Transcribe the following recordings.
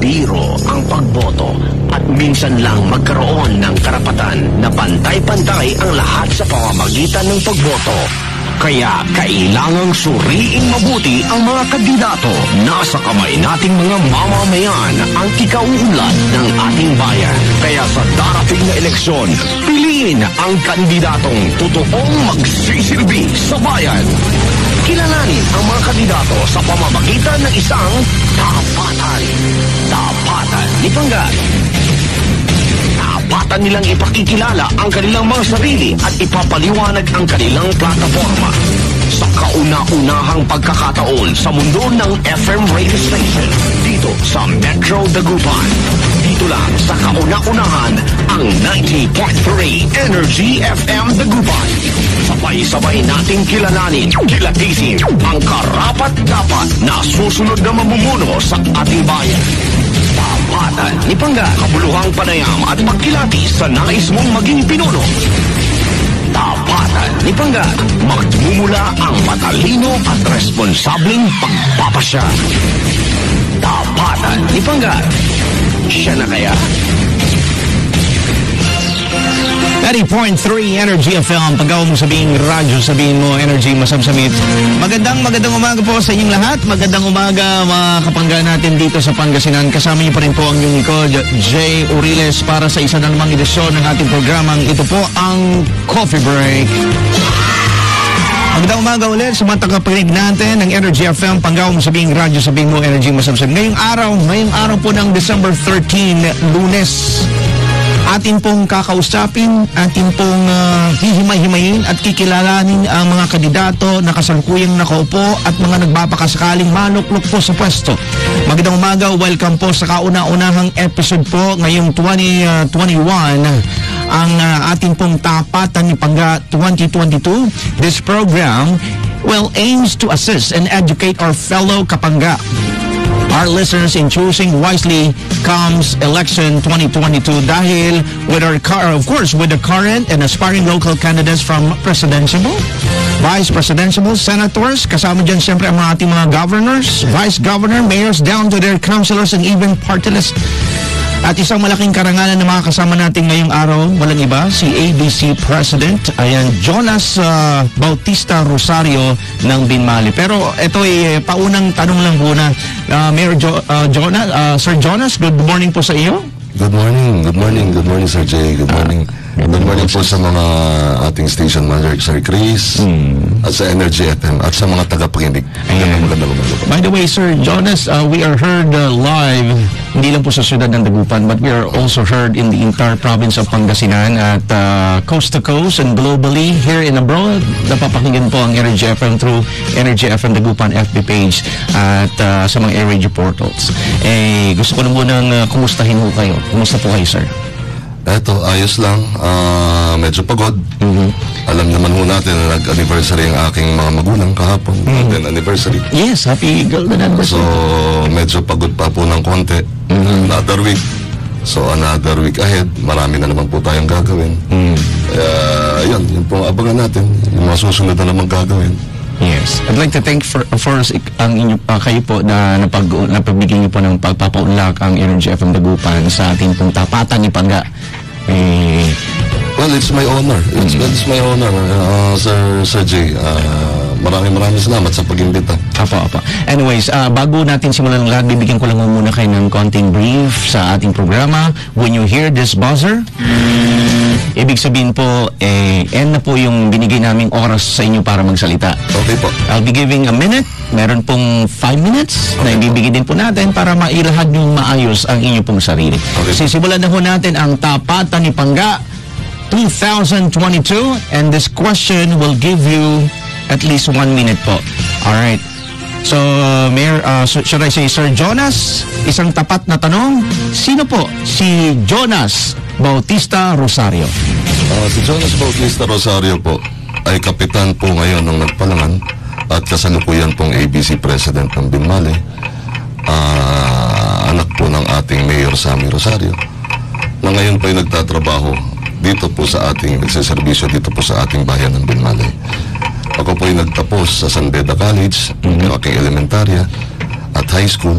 biro ang pagboto at minsan lang magkaroon ng karapatan na pantay-pantay ang lahat sa pamamagitan ng pagboto. Kaya kailangang suriing mabuti ang mga kandidato. Nasa kamay nating mga mamamayan ang ikauunlad ng ating bayan. Kaya sa darating na eleksyon, piliin ang kandidatong totoong magsisilbi sa bayan. Kilalanin ang mga kandidato sa pamamagitan ng isang tapatan. Tapatan ni Panggat. Tapatan nilang ipakikilala ang kanilang mga sarili at ipapaliwanag ang kanilang plataforma. Sa kauna-unahang pagkakataon sa mundo ng FM radio station, dito sa Metro Dagupan. Dito lang sa kauna-unahan ang 90.3 Energy FM Dagupan. Sabay-sabay nating kilalanin, kilatisin ang karapat-dapat na susunod na mamumuno sa ating bayan. Tapatan ni Panggat, kabuluhang panayam at pagkilati sa nais mong maging pinuno. Tapatan ni Panggat, magmumula ang matalino at responsableng pagpapasya. Tapatan ni Panggat, siya na kaya? 90.3 Energy FM. Pagkaw mo sabihin radyo, sabihin mo energy, masamsamit. Magandang umaga po sa inyong lahat. Magandang umaga mga kapangga natin dito sa Pangasinan. Kasama niyo pa rin po ang inyong ko, Jay Uriles, para sa isa na namang edisyon ng ating programang ito po ang Coffee Break. Magandang umaga ulit sa mga tagapakinig natin ng Energy FM. Panggaw mo sabihin radyo, sabihin mo energy, masamsamit. Ngayong araw po ng December 13, Lunes. Atin pong kakausapin, atin pong hihimay-himayin at kikilalanin ang mga kandidato na kasalukuyang nakaupo at mga nagbabakasakaling maluklok po sa pwesto. Magandang umaga, welcome po sa kauna-unahang episode po ngayong 2021 ang atin pong Tapatan ni Pangga 2022. This program aims to assist and educate our fellow Kapangga, our listeners, in choosing wisely comes election 2022 dahil with the current and aspiring local candidates from presidential, vice presidential, senators, kasama dyan siyempre ang mga ating mga governors, vice governor, mayors, down to their councilors and even party list. At isang malaking karangalan na mga kasama natin ngayong araw, walang iba, si ABC President, ayan, Jonas Bautista Rosario ng Binmali. Pero ito ay paunang tanong lang muna, Mayor Sir Jonas, good morning po sa iyo. Good morning Sir Jay, good morning. Good morning po sa mga ating station manager, Sir Chris, at sa Energy FM, at sa mga tagapakinig. Magandang umaga po. By the way, Sir Jonas, we are heard live, hindi lang po sa siyudad ng Dagupan, but we are also heard in the entire province of Pangasinan at coast to coast and globally, here and abroad. Napapakinggan po ang Energy FM through Energy FM Dagupan FB page at sa mga air radio portals. Gusto ko na munang kumustahin mo kayo. Kumusta po kayo, sir? Eto, ayos lang. Medyo pagod. Alam naman ho natin na nag-anniversary ang aking mga magulang kahapon. Then anniversary. Yes, happy golden anniversary. So, medyo pagod pa po ng konti. Another week. So, another week ahead. Marami na naman po tayong gagawin. Yun po abangan natin. Yung mga susunod na naman gagawin. Yes. I'd like to thank first ang inyo kayo po na napagbigyan niyo po ng pagpapaunlak ang Energy FM Dagupan sa ating pong Tapatan ni Pangga. Well, it's my honor. It's my honor, Sir Jay. Maraming salamat sa pag-imbita. Apa. Anyways, bago natin simulan ng lahat, bibigyan ko lang muna kayo ng konting brief sa ating programa. When you hear this buzzer, ibig sabihin po, end na po yung binigay naming oras sa inyo para magsalita. Okay po. I'll be giving a minute. Meron pong 5 minutes na ibibigay din po natin para mailahad yung maayos ang inyo pong sarili. Okay. Sisimulan na po natin ang Tapatan ni Pangga 2022, and this question will give you at least 1 minute po. Alright. So, Mayor, should I say Sir Jonas, isang tapat na tanong, sino po si Jonas Bautista Rosario? Si Jonas Bautista Rosario po ay kapitan po ngayon ng Nagpalangan at kasalukuyan pong ABC President ng Binmali. Anak po ng ating Mayor Sammy Rosario na ngayon po ay nagtatrabaho dito po sa ating nagsiservisyo dito po sa ating bayan ng Binmali. Ako po ay nagtapos sa San Beda College, yung aking elementarya at high school.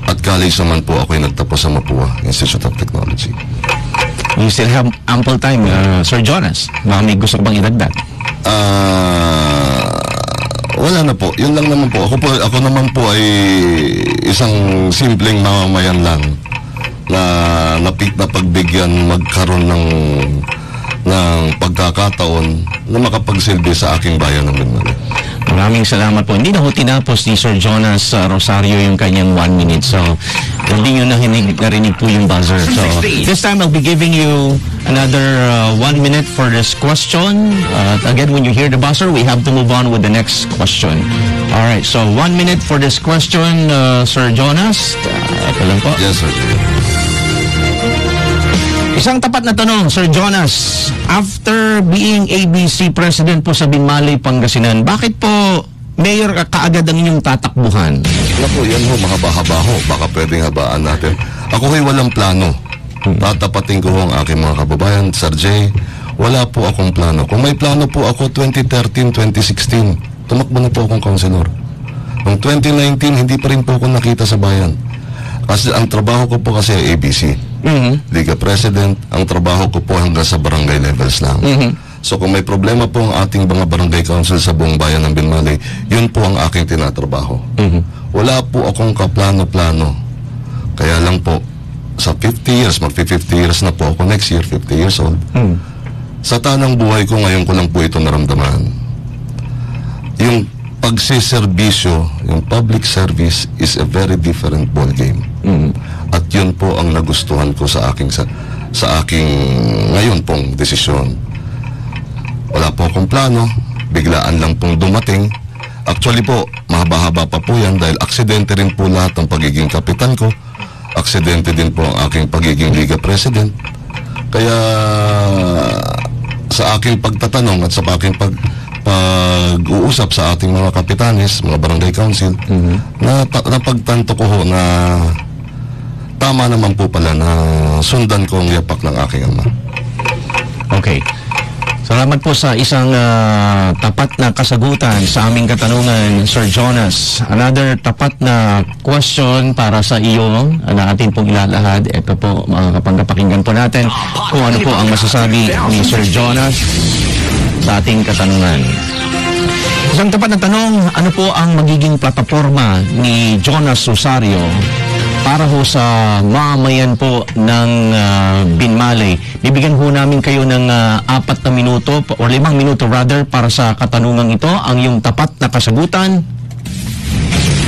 At college naman po ako'y nagtapos sa Mapua Institute of Technology. You still have ample time, Sir Jonas. May gusto ko bang idagdag? Wala na po. Yun lang naman po. Ako naman po ay isang simpleng mamamayan lang na pagbigyan magkaroon ng pagkakataon na makapagsilbi sa aking bayan ng Binmalay. Maraming salamat po. Hindi na ho tinapos ni Sir Jonas Rosario yung kanyang 1 minute. So, hindi nyo narinig po yung buzzer. So, this time I'll be giving you another 1 minute for this question. Again, when you hear the buzzer, we have to move on with the next question. Alright, so 1 minute for this question, Sir Jonas. Ito lang po. Yes, sir. Isang tapat na tanong, Sir Jonas. After being ABC President po sa Binmalay, Pangasinan, bakit po Mayor kaagad ang inyong tatakbuhan? Naku, yan ho, mahaba-haba ho. Baka pwedeng habaan natin. Ako ho'y walang plano. Tatapatin ko ho ang aking mga kababayan. Sir Jay, wala po akong plano. Kung may plano po ako 2013, 2016, tumakbo na po akong councilor. Noong 2019, hindi pa rin po ako nakita sa bayan. Kasi ang trabaho ko po kasi ay ABC. Liga President, ang trabaho ko po hanggang sa barangay levels lang. So kung may problema po ang ating mga barangay council sa buong bayan ng Binmalay, yun po ang aking tinatrabaho. Wala po akong kaplano-plano. Kaya lang po, sa 50 years, mag-50 years na po ako next year, 50 years old. Sa tanang buhay ko, ngayon ko lang po ito naramdaman. Yung pagsiservisyo, yung public service is a very different ball game. At yun po ang nagustuhan ko sa aking ngayon pong desisyon. Wala po akong plano, biglaan lang pong dumating. Actually po, mahaba-haba pa po yan dahil aksidente rin po lahat ng pagiging kapitan ko. Aksidente din po ang aking pagiging Liga President. Kaya sa aking pagtatanong at sa aking pag-uusap sa ating mga kapitanes, mga barangay council, napagtanto ko ho na tama naman po pala na sundan ko ang yapak ng aking ama. Okay. Salamat po sa isang tapat na kasagutan sa aming katanungan, Sir Jonas. Another tapat na question para sa iyo na atin pong ilalahad. Ito po, mga kapangkapakinggan po natin kung ano po ang masasabi ni Sir Jonas sa ating katanungan. Isang tapat na tanong, ano po ang magiging plataforma ni Jonas Rosario para ho sa mamayan po ng Binmalay? Bibigyan ho namin kayo ng 4 na minuto o 5 minuto rather para sa katanungang ito. Ang iyong tapat na kasagutan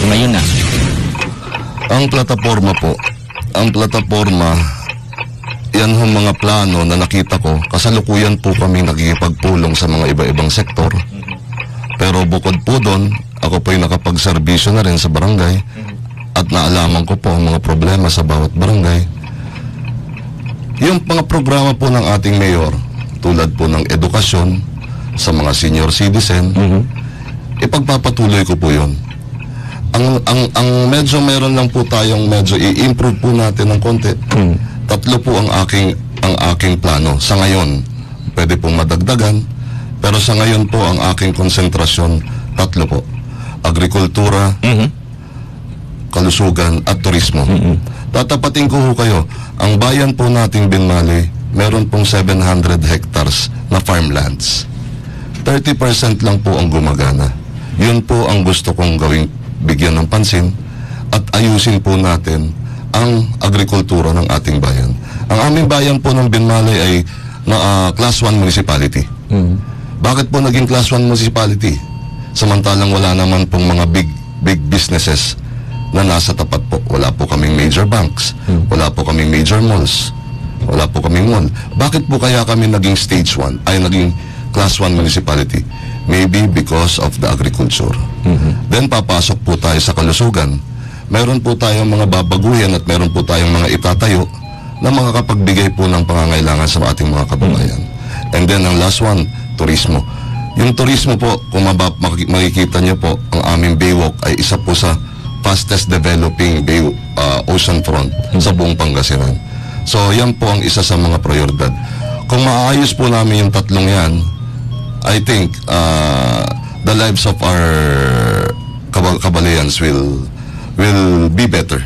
ngayon na. Ang plataforma po, yan ho mga plano na nakita ko. Kasalukuyan po kami nagkikipagpulong sa mga iba-ibang sektor. Pero bukod po doon, ako po'y nakapagserbisyo na rin sa barangay at naalaman ko po ang mga problema sa bawat barangay. Yung mga programa po ng ating mayor, tulad po ng edukasyon sa mga senior citizen, ipagpapatuloy ko po yun. Ang medyo meron lang po tayong medyo i-improve po natin ng konti. 3 po ang aking plano. Sa ngayon, pwede pong madagdagan, pero sa ngayon po ang aking konsentrasyon, 3 po. Agrikultura, kalusugan at turismo. Tatapatin ko ho kayo, ang bayan po nating Binmalay, meron pong 700 hectares na farmlands. 30% lang po ang gumagana. Yun po ang gusto kong gawing bigyan ng pansin at ayusin po natin ang agrikultura ng ating bayan. Ang aming bayan po ng Binmalay ay Class 1 municipality. Bakit po naging Class 1 municipality? Samantalang wala naman pong mga big businesses na nasa tapat po. Wala po kaming major banks. Wala po kaming major malls. Wala po kaming mall. Bakit po kaya kami naging stage 1, ay naging Class 1 municipality? Maybe because of the agriculture. Then papasok po tayo sa kalusugan. Meron po tayong mga babaguhin at meron po tayong mga itatayo na makakapagbigay po ng pangangailangan sa ating mga kababayan. And then ang last one, turismo. Yung turismo po, kung makikita nyo po, ang aming Baywalk ay isa po sa fastest developing ocean front sa buong Pangasinan. So yan po ang isa sa mga prioridad. Kung maayos po namin yung 3 yan, I think the lives of our kabalayans will be better.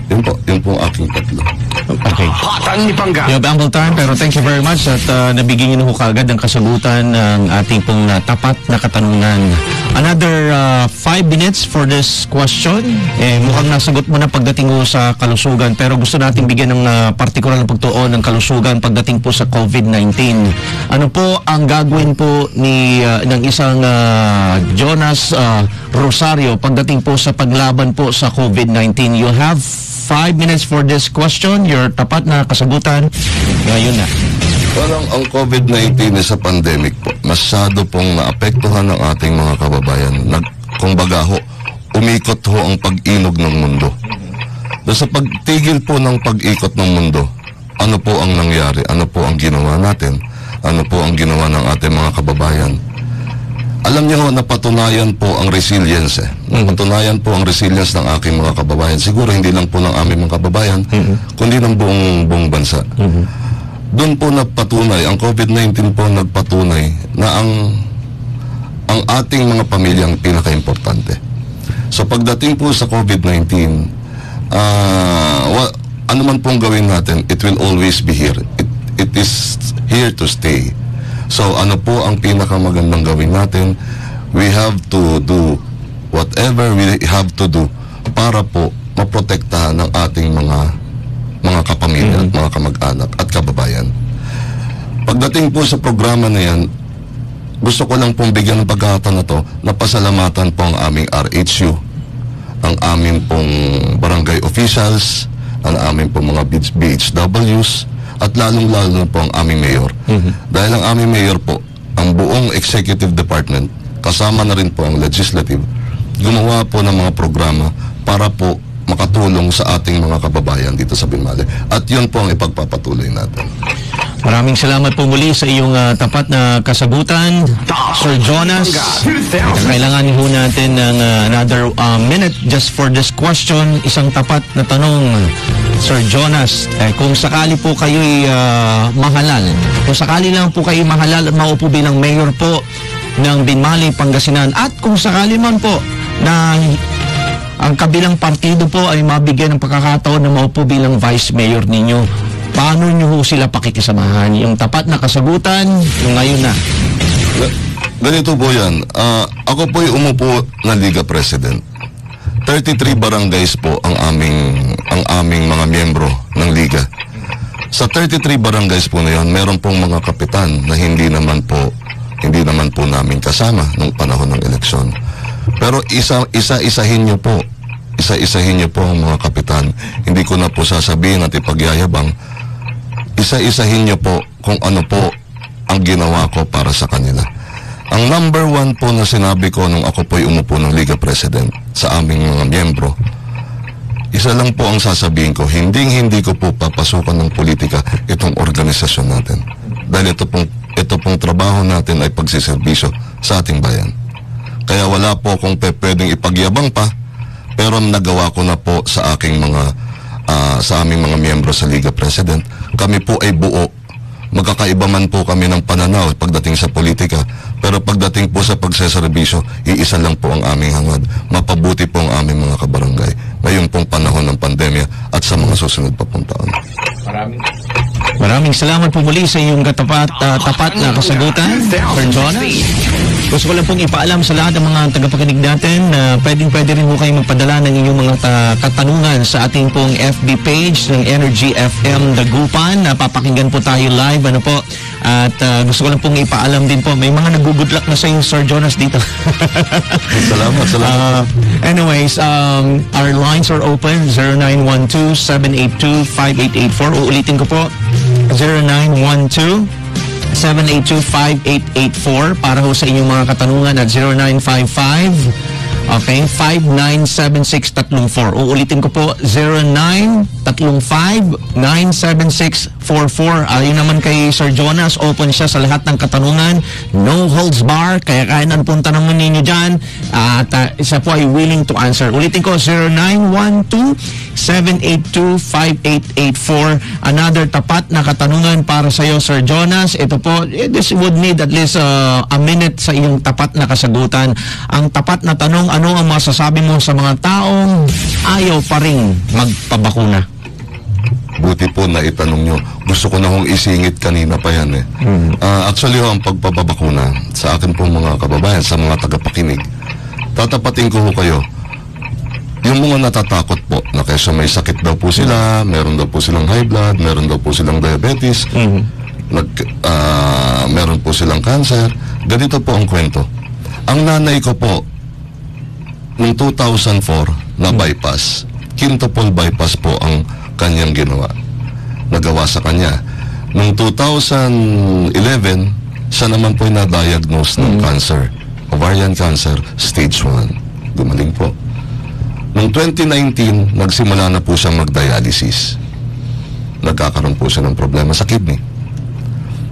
Yun po aking tatlo. Okay. Hatan ni Pangga. You have ample time, pero thank you very much at nabigyan niyo kagad ng kasagutan ng ating pong tapat na katanungan. Another 5 minutes for this question. Mukhang nasagot mo na pagdating mo sa kalusugan, pero gusto natin bigyan ng partikular na pagtuon ng kalusugan pagdating po sa COVID-19. Ano po ang gagawin po ng isang Jonas Rosario pagdating po sa paglaban po sa COVID-19? You have 5 minutes for this question. Your tapat na kasagutan ngayon na. Parang ang COVID-19 is a pandemic po. Masyado pong naapektuhan ng ating mga kababayan. Kumbaga ho, umikot ho ang pag-inog ng mundo. Sa pagtigil po ng pag-ikot ng mundo, ano po ang nangyari? Ano po ang ginawa natin? Ano po ang ginawa ng ating mga kababayan? Alam niyo ho, napatunayan po ang resilience. Napatunayan po ang resilience ng aking mga kababayan. Siguro hindi lang po ng aming mga kababayan, kundi ng buong bansa. Doon po nagpatunay, ang COVID-19 po nagpatunay na ang ating mga pamilya ang pinaka-importante. So pagdating po sa COVID-19, ano man pong gawin natin, it will always be here. It is here to stay. So ano po ang pinakamagandang gawin natin? We have to do whatever we have to do para po maprotektahan ng ating mga kapamilya at mga kamag-anak at kababayan. Pagdating po sa programa na yan, gusto ko lang pong bigyan ng pagkakataon na to na pasalamatan po ang aming RHU, ang aming pong barangay officials, ang aming pong mga BHWs, at lalong-lalo na po ang aming mayor. Dahil ang aming mayor po, ang buong executive department, kasama na rin po ang legislative, gumawa po ng mga programa para po makatulong sa ating mga kababayan dito sa Binmali. At yun po ang ipagpapatuloy natin. Maraming salamat po muli sa iyong tapat na kasagutan, Sir Jonas. Kailangan ho natin ng another minute just for this question. Isang tapat na tanong, Sir Jonas. Kung sakali po kayo'y mahalal, kung sakali lang po kayo mahalal at maupo bilang mayor po ng Binmali, Pangasinan, at kung sakali man po na ang kabilang partido po ay mabigyan ng pagkakataon na maupo bilang vice mayor ninyo, paano nyo ho sila pakikisamahan? Yung tapat na kasagutan, yung ngayon na. Ganito po yan. Ako po'y umupo na Liga President. 33 barangays po ang aming mga miyembro ng Liga. Sa 33 barangays po na yan, meron pong mga kapitan na hindi naman po namin kasama nung panahon ng eleksyon. Pero isa-isahin niyo po ang mga kapitan. Hindi ko na po sasabihin at ipagyayabang. Isa-isahin niyo po kung ano po ang ginawa ko para sa kanila. Ang number 1 po na sinabi ko nung ako po'y umupo ng Liga President sa aming mga miyembro, isa lang po ang sasabihin ko, hindi ko po papasukan ng politika itong organisasyon natin. Dahil ito pong trabaho natin ay pagsiservisyo sa ating bayan. Kaya wala po akong pwedeng ipagyabang pa, pero nagawa ko na po sa sa aming mga miyembro sa Liga President. Kami po ay buo. Magkakaiba man po kami ng pananaw pagdating sa politika, pero pagdating po sa pagseserbisyo, iisa lang po ang aming hangad. Mapabuti po ang aming mga kabarangay ngayong pong panahon ng pandemya at sa mga susunod pa pong taon. Maraming salamat po muli sa iyong tapat na kasagutan, Sir Jonas. Gusto ko lang pong ipaalam sa lahat ng mga tagapakinig natin na pwede rin po kayo magpadala ng inyong mga katanungan sa ating pong FB page ng Energy FM Dagupan. Napapakinggan po tayo live, At gusto ko lang pong ipaalam din po, may mga nag-good luck na sa iyo, Sir Jonas, dito. Salamat. Anyways, our lines are open, 0912-782-5884. Uulitin ko po, 0912-782-5884 para ho sa inyong mga katanungan at 0955 597634. Uulitin ko po, 09 0917-335-97644. Ayun naman kay Sir Jonas, open siya sa lahat ng katanungan. No holds bar, kaya kahit ano pong tanongin ninyo dyan. At isa po ay willing to answer. Ulitin ko, 0912-782-5884. Another tapat na katanungan para sa iyo, Sir Jonas. Ito po, this would need at least a minute sa iyong tapat na kasagutan. Ang tapat na tanong, ano ang masasabi mo sa mga taong ayaw pa rin magpabakuna? Buti po na itanong nyo. Gusto ko na hong isingit kanina pa yan eh. Actually ang pagpapabakuna sa akin po mga kababayan, sa mga tagapakinig, tatapatin ko kayo. Yung mga natatakot po na kaysa may sakit daw po sila, meron daw po silang high blood, meron daw po silang diabetes, meron po silang cancer. Ganito po ang kwento. Ang nanay ko po, noong 2004 na bypass, quintuple bypass po ang kanyang ginawa. Nagawa sa kanya. Noong 2011, siya naman po na-diagnose ng cancer. Ovarian cancer, stage 1. Gumaling po. Noong 2019, nagsimula na po siyang mag-dialysis. Nagkakaroon po siya ng problema sa kidney.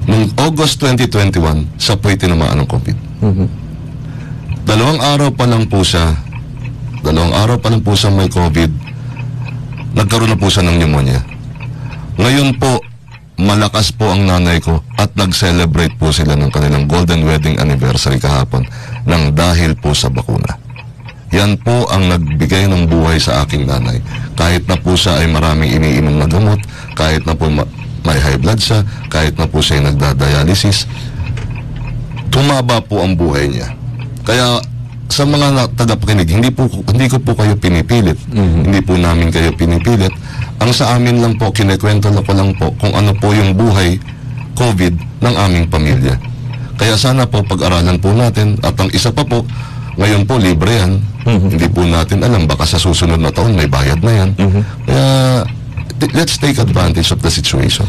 Noong August 2021, siya po'y tinamaan ng COVID. 2 araw pa lang po siya may COVID, nagkaroon na po siya ng pneumonia. Ngayon po, malakas po ang nanay ko at nag-celebrate po sila ng kanilang golden wedding anniversary kahapon nang dahil po sa bakuna. Yan po ang nagbigay ng buhay sa aking nanay. Kahit na po siya ay maraming iniinom na gamot, kahit na po may high blood siya, kahit na po siya ay nagda-dialysis, tumaba po ang buhay niya. Kaya sa mga tagapakinig, hindi ko po kayo pinipilit. Hindi po namin kayo pinipilit. Ang sa amin lang po, kinekwento ko lang po kung ano po yung buhay COVID ng aming pamilya. Kaya sana po pag-aralan po natin, at ang isa pa po, ngayon po libre yan. Hindi po natin alam, baka sa susunod na taon may bayad na yan. Kaya let's take advantage of the situation.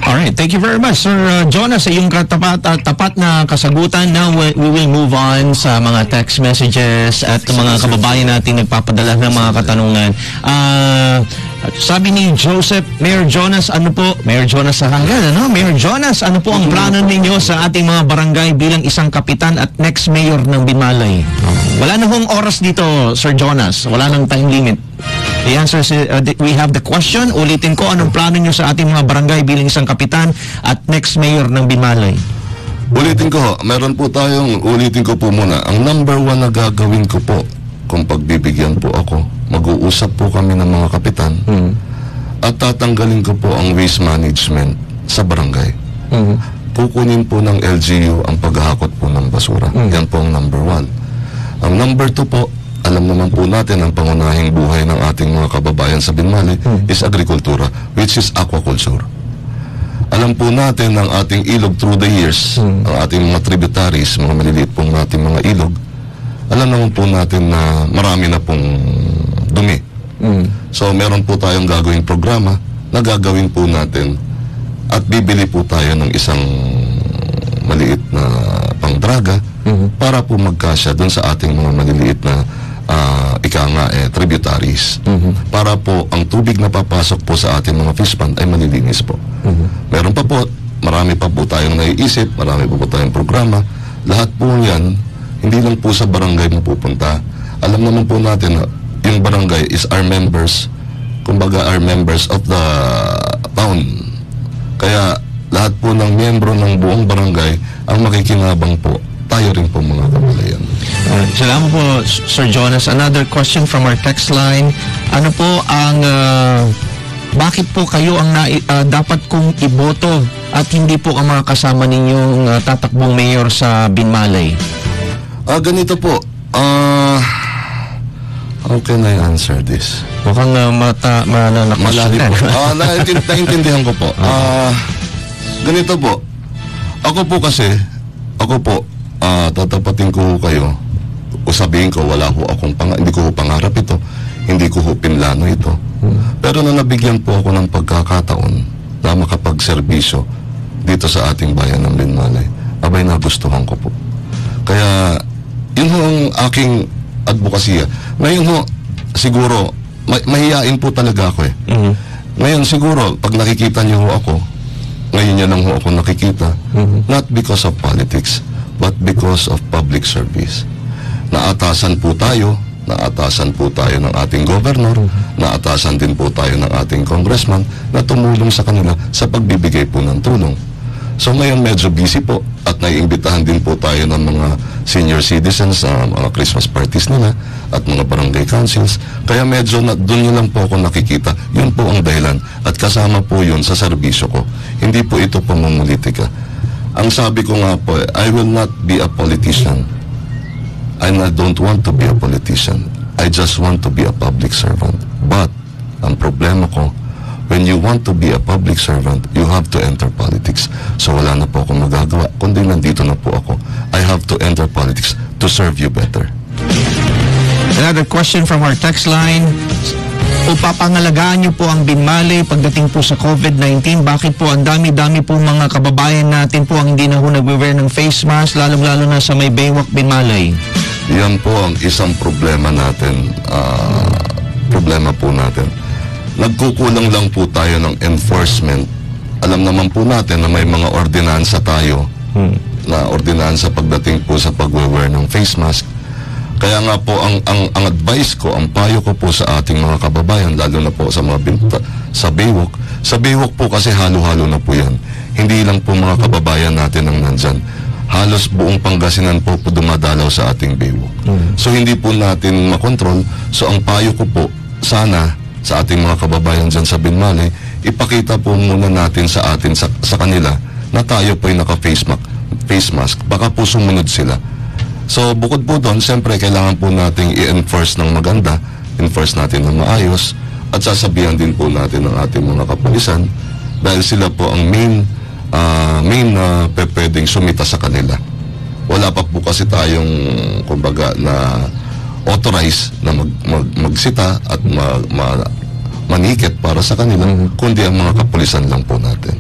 Alright, thank you very much, Sir Jonas, sa iyong tapat na kasagutan. Now, we will move on sa mga text messages at mga kababayan natin nagpapadala ng mga katanungan. Sabi ni Joseph, Mayor Jonas, Mayor Jonas sa hanggan, ano? Mayor Jonas, ano po ang plano ninyo sa ating mga barangay bilang isang kapitan at next mayor ng Binmalay? Wala na hong oras dito, Sir Jonas. Wala nang time limit. The answer is, we have the question. Ulitin ko, anong plano nyo sa ating mga barangay bilang isang kapitan at next mayor ng Binmalay? Ulitin ko po muna. Ang number 1 na gagawin ko po, kung pagbibigyan po ako, mag-uusap po kami ng mga kapitan at tatanggalin ko po ang waste management sa barangay. Kukunin po ng LGU ang paghahakot po ng basura. Yan po ang number 1. Ang number 2 po, alam naman po natin ang pangunahing buhay ng ating mga kababayan sa Binmalay is agrikultura, which is aquaculture. Alam po natin ang ating ilog through the years, ang ating mga tributaries, mga maliliit pong nating mga ilog, alam naman po natin na marami na pong dumi. So meron po tayong gagawing programa na gagawin po natin at bibili po tayo ng isang maliit na pangdraga para po magkasya doon sa ating mga maliliit na tributaries. Para po ang tubig na papasok po sa ating mga fish pond ay malilinis po. Meron pa po, marami pa po tayong naiisip, marami pa po tayong programa. Lahat po yan, hindi lang po sa barangay mapupunta. Alam naman po natin na yung barangay is our members, kumbaga our members of the town. Kaya lahat po ng miyembro ng buong barangay ang makikinabang po. Tayo rin po mga kabalayan. Salamat po, Sir Jonas. Another question from our text line. Ano po ang bakit po kayo ang dapat kong iboto at hindi po ang mga kasama ninyong tatakbong mayor sa Binmalay? Ganito po. How can I answer this? Mukhang Malali po. Naintindihan ko po. Ganito po. Ako po, tatapatin ko kayo o sabihin ko, hindi ko pangarap ito, hindi ko pinlano ito. Pero na nabigyan po ako ng pagkakataon na makapagserbisyo dito sa ating bayan ng Binmalay, abay nagustuhan ko po. Kaya yun ho ang aking advokasya. Ngayon ho, siguro mahihain po talaga ako eh. Ngayon siguro, pag nakikita niyo ako, ngayon niya lang ako nakikita, not because of politics, but because of public service. Naatasan po tayo ng ating governor, naatasan din po tayo ng ating congressman na tumulong sa kanila sa pagbibigay po ng tulong. So ngayon medyo busy po at naiimbitahan din po tayo ng mga senior citizens sa mga Christmas parties nila at mga barangay councils. Kaya medyo doon nyo lang po ako nakikita. Yun po ang dahilan at kasama po yun sa serbisyo ko. Hindi po ito pamumulitika. Ang sabi ko nga po, I will not be a politician. And I don't want to be a politician. I just want to be a public servant. But ang problema ko, when you want to be a public servant, you have to enter politics. So wala na po akong magagawa, kundi nandito na po ako. I have to enter politics to serve you better. Another question from our text line. Upapangalagaan niyo po ang Binmalay pagdating po sa COVID-19. Bakit po ang dami-dami po mga kababayan natin po ang hindi na ho nag-wear ng face mask, lalong-lalo na sa may Baywalk, Binmalay? Yan po ang isang problema natin. Problema po natin. Nagkukulang lang po tayo ng enforcement. Alam naman po natin na may mga ordinansa tayo na ordinansa pagdating po sa pag-wear ng face mask. Kaya nga po ang advice ko, ang payo ko po sa ating mga kababayan, lalo na po sa mga sa Baywalk po kasi halo-halo na po yan. Hindi lang po mga kababayan natin ang nandyan. Halos buong Pangasinan po dumadalaw sa ating Baywalk. So hindi po natin makontrol. So ang payo ko po, sana sa ating mga kababayan dyan sa Binmalay, ipakita po muna natin sa kanila na tayo po ay naka-face mask. Baka po sumunod sila. So bukod po doon, siyempre kailangan po nating i-enforce ng maganda, enforce natin ng maayos, at sasabihan din po natin ng ating mga kapulisan dahil sila po ang main na pwedeng sumita sa kanila. Wala pa po kasi tayong kumbaga na authorized na magsita at manikit para sa kanila, kundi ang mga kapulisan lang po natin.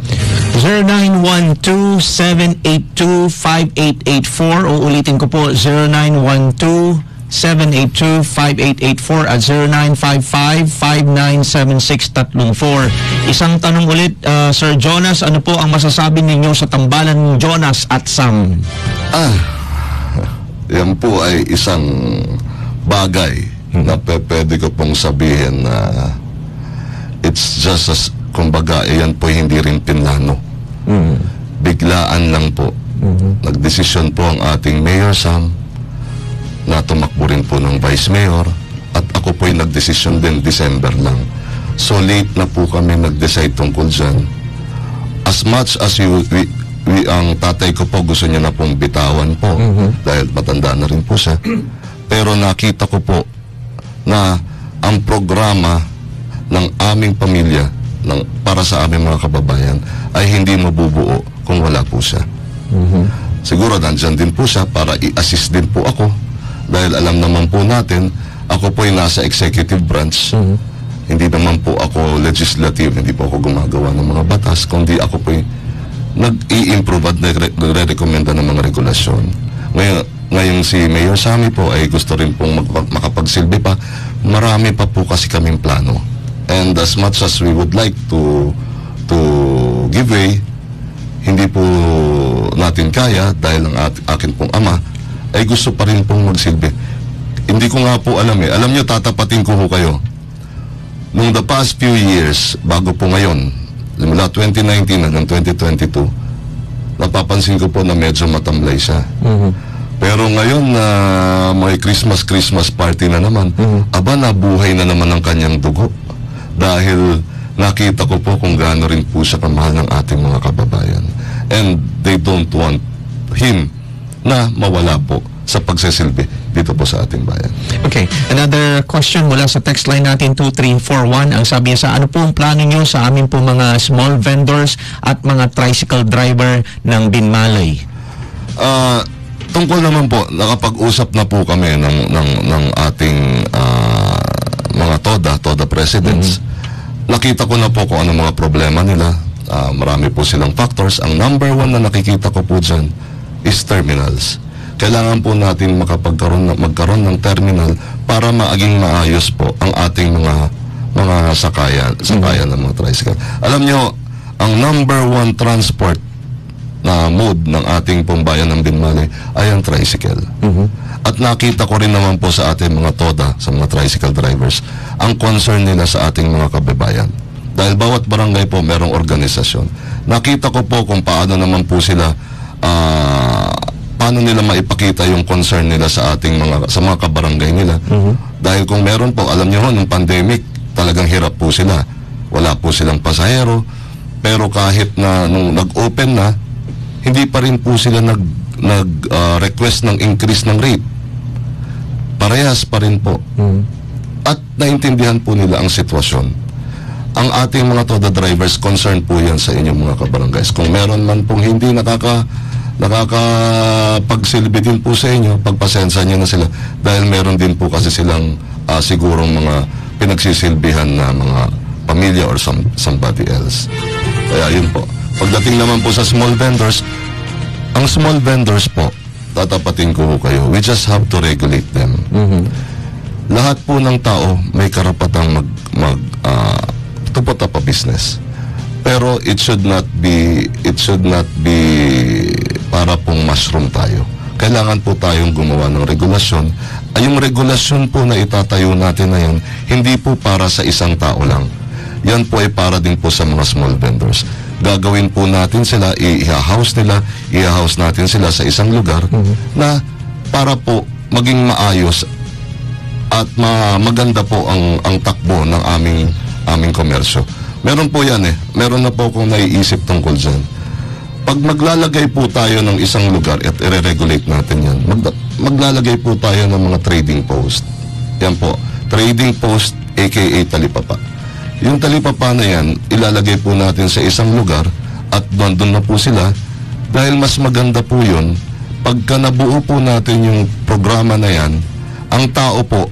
0912-782-5884 o ulitin ko po 0912-782-5884 at 0955-597634. Isang tanong ulit, Sir Jonas, ano po ang masasabi ninyo sa tambalan ng Jonas at Sam? Yan po ay isang bagay na pwede ko pong sabihin na it's just as, kumbaga, yan po hindi rin pinlano. Biglaan lang po. Nagdesisyon po ang ating Mayor Sam na tumakbo rin po ng Vice Mayor at ako po ay nagdesisyon din December lang. So late na po kami nag-decide tungkol dyan. As much as ang tatay ko po gusto niya na pong bitawan po dahil matanda na rin po siya. Pero nakita ko po na ang programa ng aming pamilya para sa aming mga kababayan ay hindi mabubuo kung wala po siya. Siguro nandyan din po siya para i-assist din po ako dahil alam naman po natin, ako po ay nasa executive branch. Hindi naman po ako legislative, hindi po ako gumagawa ng mga batas, kundi ako po ay nag-i-improve at nagre-recommenda ng mga regulasyon. Ngayon si Mayor Sammy po ay gusto rin pong makapagsilbi pa. Marami pa po kasi kaming plano. And as much as we would like to give way, hindi po natin kaya dahil ang akin pong ama ay gusto pa rin pong magsilbi. Hindi ko nga po alam eh. Alam nyo, tatapatin ko kayo. Nung the past few years, bago po ngayon, mula 2019 hanggang 2022, napapansin ko po na medyo matamlay siya. Pero ngayon na may Christmas party na naman, aba nabuhay na naman ang kanyang dugo. Dahil nakita ko po kung gaano rin po siya kamahal ng ating mga kababayan. And they don't want him na mawala po sa pagsisilbi dito po sa ating bayan. Okay, another question mula sa text line natin 2341. Ang sabi niya, ano po ang plano nyo sa amin po mga small vendors at mga tricycle driver ng Binmalay? Tungkol naman po, nakapag-usap na po kami ng ating mga TODA presidents. Nakita ko na po kung ano mga problema nila. Marami po silang factors. Ang number one na nakikita ko po dyan is terminals. kailangan po natin magkaroon ng terminal para maging maayos po ang ating mga sakayan ng mga tricycle. Alam nyo, ang number 1 transport na mode ng ating pambayan ng Binmalay ay ang tricycle. At nakita ko rin naman po sa ating mga TODA, sa mga tricycle drivers, ang concern nila sa ating mga kababayan. Dahil bawat barangay po merong organisasyon. Nakita ko po kung paano naman po sila paano nila maipakita yung concern nila sa ating sa mga kabarangay nila. Dahil kung meron po, alam niyo ho, nung pandemic, talagang hirap po sila. Wala po silang pasahero. Pero kahit na nung nag-open na, hindi pa rin po sila request ng increase ng rate. Parehas pa rin po. At naintindihan po nila ang sitwasyon. Ang ating mga TODA drivers, concerned po yan sa inyong mga kabarangays. Kung meron man pong hindi nakakapagsilbi din po sa inyo, pagpasensya nyo na sila. Dahil meron din po kasi silang sigurong mga pinagsisilbihan na mga pamilya or somebody else. Kaya yun po. Pagdating naman po sa small vendors, ang small vendors po, tatapatin ko kayo, we just have to regulate them. Lahat po ng tao may karapatang to put up a business. Pero it should not be para pong mushroom tayo. Kailangan po tayong gumawa ng regulasyon. Yung regulasyon po na itatayo natin na yan, hindi po para sa isang tao lang. Yan po ay para din po sa mga small vendors. Gagawin po natin sila, i-house natin sila sa isang lugar na para po maging maayos at maganda po ang takbo ng aming komersyo. Meron po yan Meron na po akong naiisip tungkol dyan. Pag maglalagay po tayo ng isang lugar at i-regulate natin yan, maglalagay po tayo ng mga trading post. Yan po, trading post aka talipapa. Yung talipapa na yan, ilalagay po natin sa isang lugar at doon na po sila dahil mas maganda po yun. Pagka nabuo po natin yung programa na yan, ang tao po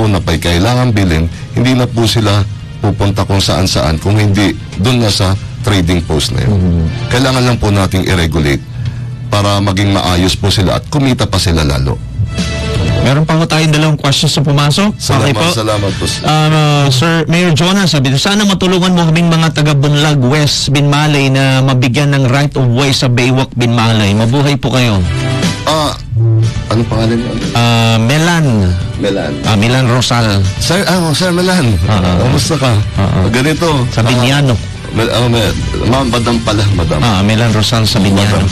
na pa'y kailangan bilhin, hindi na po sila pupunta kung saan-saan kung hindi doon na sa trading post na yun. Kailangan lang po nating i-regulate para maging maayos po sila at kumita pa sila lalo. Meron pa ko tayong dalawang questions na pumasok. Okay po. Salamat po. Sir Mayor Jonas, sabi ko, sana matulungan mo kaming mga taga-Bunlag West, Binmalay na mabigyan ng right of way sa Baywalk, Binmalay. Mabuhay po kayo. Ano pangalan niyo? Melan. Melan Rosal. Sir Melan. Kamusta ka? Ganito. Sa Binyano. Madam pala. Melan Rosal sa Binyano.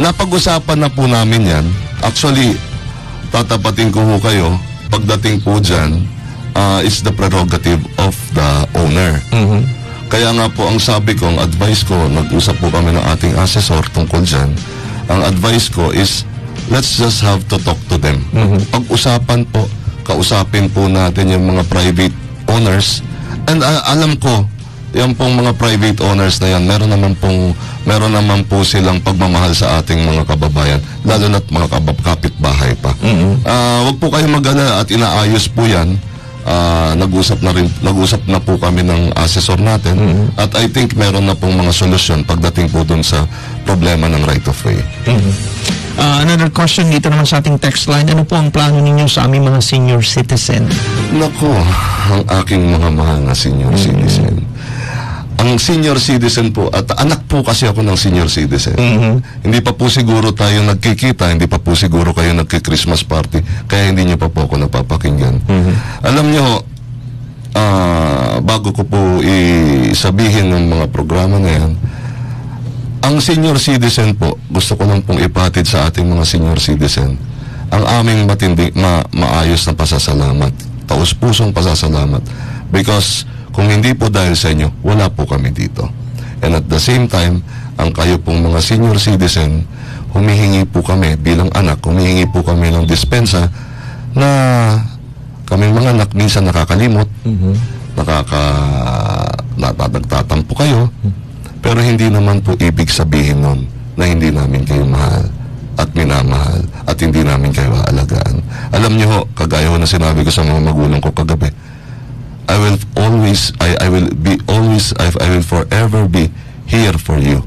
Napag-usapan na po namin yan. Actually, tatapatin ko kayo, pagdating po dyan, it's the prerogative of the owner. Kaya nga po, ang sabi ko, ang advice ko, nag-usap po kami ng ating assessor tungkol dyan, ang advice ko is, let's just have to talk to them. Pag-usapan po, kausapin po natin yung mga private owners, and alam ko, yan pong mga private owners na yan, meron naman po silang pagmamahal sa ating mga kababayan, lalo na't mga kapitbahay pa. Wag po kayong mag-alala at inaayos po yan. Nag-usap na po kami ng assessor natin at I think meron na pong mga solusyon pagdating po dun sa problema ng right of way. Another question dito naman sa ating text line, ano po ang plano ninyo sa aming mga senior citizen? Nako, ang aking mga mahal na senior citizen. Ang senior citizen po, at anak po kasi ako ng senior citizen. Hindi pa po siguro tayo nagkikita, hindi pa po siguro kayo nagki-Christmas party, kaya hindi nyo pa po ako napapakinggan. Alam nyo, bago ko po isabihin ng mga programa na yan, ang senior citizen po, gusto ko lang pong ipatid sa ating mga senior citizen, ang aming maayos na pasasalamat, taus-pusong pasasalamat, because kung hindi po dahil sa inyo, wala po kami dito. And at the same time, ang kayo pong mga senior citizen, humihingi po kami bilang anak, humihingi po kami ng dispensa na kaming mga anak minsan nakakalimot, nagtatampo kayo, pero hindi naman po ibig sabihin nun na hindi namin kayo mahal at minamahal at hindi namin kayo aalagaan. Alam niyo ho, kagaya ho na sinabi ko sa mga magulang ko kagabi, I will forever be here for you.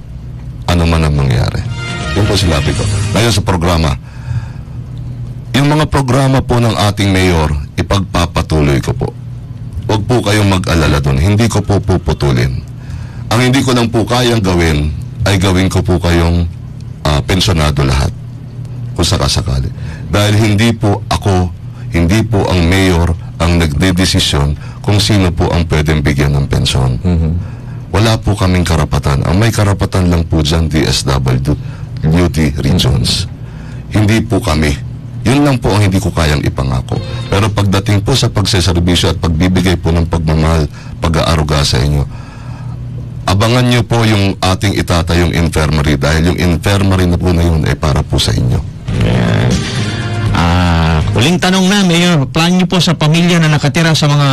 Ano man ang mangyari. Yan po sinabi ko. Ngayon sa programa, yung mga programa po ng ating mayor, ipagpapatuloy ko po. Huwag po kayong mag-alala doon. Hindi ko po puputulin. Ang hindi ko lang po kayang gawin, ay gawin ko po kayong pensyonado lahat. Kung sakasakali. Dahil hindi po ako, hindi po ang mayor ang nagdedesisyon kung sino po ang pwedeng bigyan ng pensyon. Wala po kaming karapatan. Ang may karapatan lang po dyan, DSWD regions. Hindi po kami. Yun lang po ang hindi ko kayang ipangako. Pero pagdating po sa pagseserbisyo at pagbibigay po ng pagmamahal, pag-aaruga sa inyo, abangan nyo po yung ating itatayong infirmary dahil yung infirmary na po na yun ay para po sa inyo. Huling tanong na, Mayor, plan niyo po sa pamilya na nakatira sa mga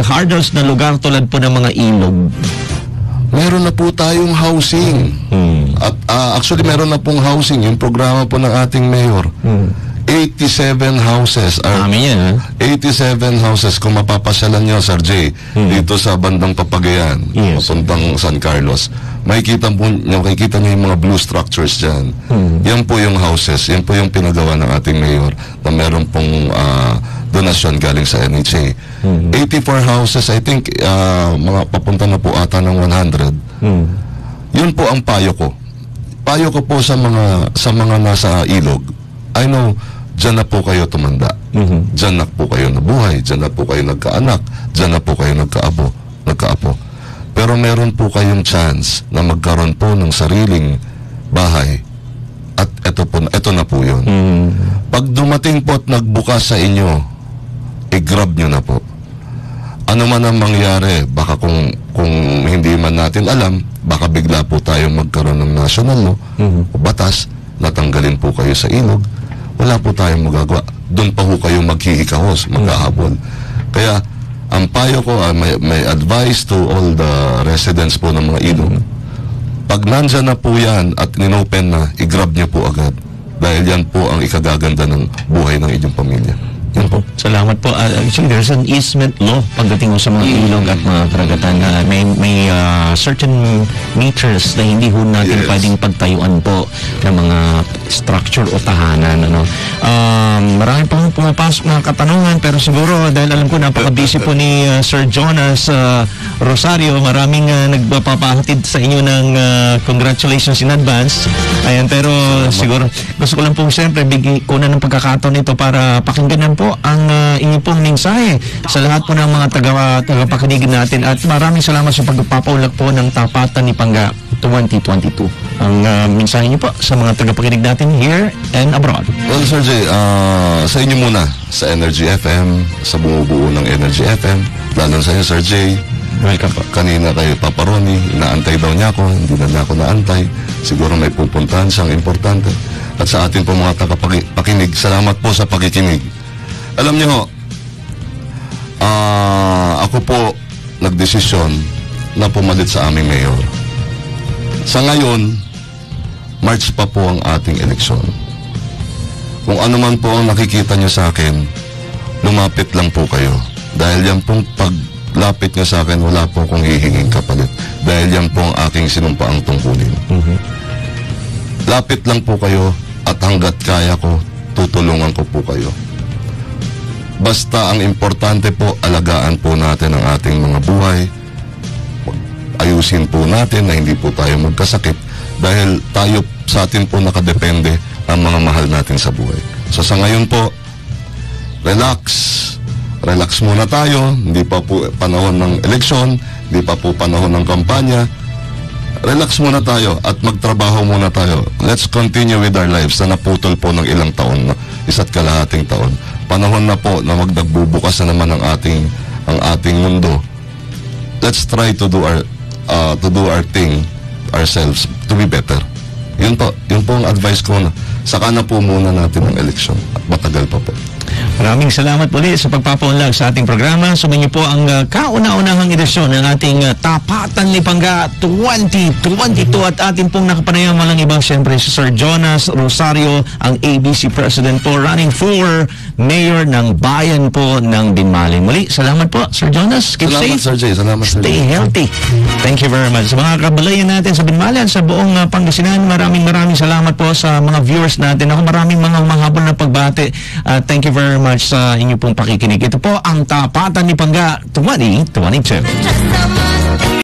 hardals na lugar tulad po ng mga ilog? Meron na po tayong housing. At actually meron na pong housing, yung programa po ng ating mayor. 87 houses. Dami yan, ha? 87 houses kung mapapasyalan nyo, Sir Jay, dito sa bandang Papagayan, Yes. papuntang San Carlos. Makikita nyo yung mga blue structures dyan. Yan po yung houses, yan po yung pinagawa ng ating mayor na meron pong donasyon galing sa NHA. 84 houses, I think mga papunta na po ata ng 100. Yun po ang payo ko. Payo ko po sa mga nasa ilog. I know, dyan na po kayo tumanda. Dyan na po kayo nabuhay. Dyan na po kayo nagkaanak. Dyan na po kayo nagkaapo. Pero meron po kayong chance na magkaroon po ng sariling bahay. At ito na po yun. Pag dumating po at nagbukas sa inyo, i-grab nyo na po. Ano man ang mangyari, baka kung hindi man natin alam, baka bigla po tayo magkaroon ng national law o batas, natanggalin po kayo sa ilog, wala po tayong magagawa. Doon pa po kayo maghihikahos, magkahabol. Kaya, ang payo ko, may advice to all the residents po ng mga ilog. Pag nandyan na po yan at ninopen na, i-grab nyo po agad. Dahil yan po ang ikagaganda ng buhay ng inyong pamilya. Yan po. Salamat po. Actually, there's an easement law pagdating mo sa mga ilog at mga karagatan. May certain meters na hindi ho natin pwedeng pagtayuan po ng mga structure o tahanan. Marami pang pumapasok mga katanungan, pero siguro dahil alam ko napaka-busy po ni Sir Jonas Rosario, maraming nagpapahatid sa inyo ng congratulations in advance. Ayan, pero siguro gusto ko lang po siyempre bigyan ko na ng pagkakataon ito para pakinggan po ang inyong pong mensahe sa lahat po ng mga tagapakinig natin, at maraming salamat sa pagpapaulak po ng Tapatan ni Pangga 2022. Ang mensahe niyo po sa mga tagapakinig natin here and abroad. Well, Sir Jay, sa inyo muna, sa Energy FM, sa bumubuo ng Energy FM, lalo sa inyo, Sir Jay. Welcome po. Kanina kay Papa Ronnie, inaantay daw niya ako, hindi na niya ako naantay. Siguro may pupuntahan siyang importante. At sa ating po mga tagapakinig, salamat po sa pakikinig. Alam niyo ho, ako po nagdesisyon na pumalit sa aming mayor. Sa ngayon, March pa po ang ating eleksyon. Kung ano man po ang nakikita niyo sa akin, lumapit lang po kayo. Dahil yan pong paglapit niyo sa akin, wala po akong hihinging kapalit. Dahil yan po ang aking sinumpaang tungkulin. Lapit lang po kayo at hanggat kaya ko, tutulungan ko po kayo. Basta ang importante po, alagaan po natin ang ating mga buhay. Ayusin po natin na hindi po tayo magkasakit dahil tayo sa atin po nakadepende ang mga mahal natin sa buhay. So sa ngayon po, relax. Relax muna tayo. Hindi pa po panahon ng eleksyon, hindi pa po panahon ng kampanya. Relax muna tayo at magtrabaho muna tayo. Let's continue with our lives na naputol po ng ilang taon, isa't kalahating taon. Panahon na po na magdagbubukas na naman ang ating mundo. Let's try to do our thing ourselves to be better. Yun po ang advice ko na saka na po muna natin ang eleksyon at matagal pa po. Maraming salamat ulit sa pagpapaunlad sa ating programa. Sumayin niyo po ang kauna-unahang edisyon ng ating Tapatan ni Pangga 2022 at atin pong nakapanayam walang ibang siyempre si Sir Jonas Rosario, ang ABC President po, running for Mayor ng Bayan po ng Dinmaling. Muli, salamat po Sir Jonas. Keep Salamat, safe. Sir Jay. Salamat, Sir Stay Jay. healthy. Thank you very much. Sa mga kabalayan natin sa Binmalan, sa buong Pangasinan, maraming salamat po sa mga viewers natin. Ako maraming mga mahabol na pagbati. Thank you very much sa inyo pong pakikinig. Ito po ang Tapatan ni Pangga 2022.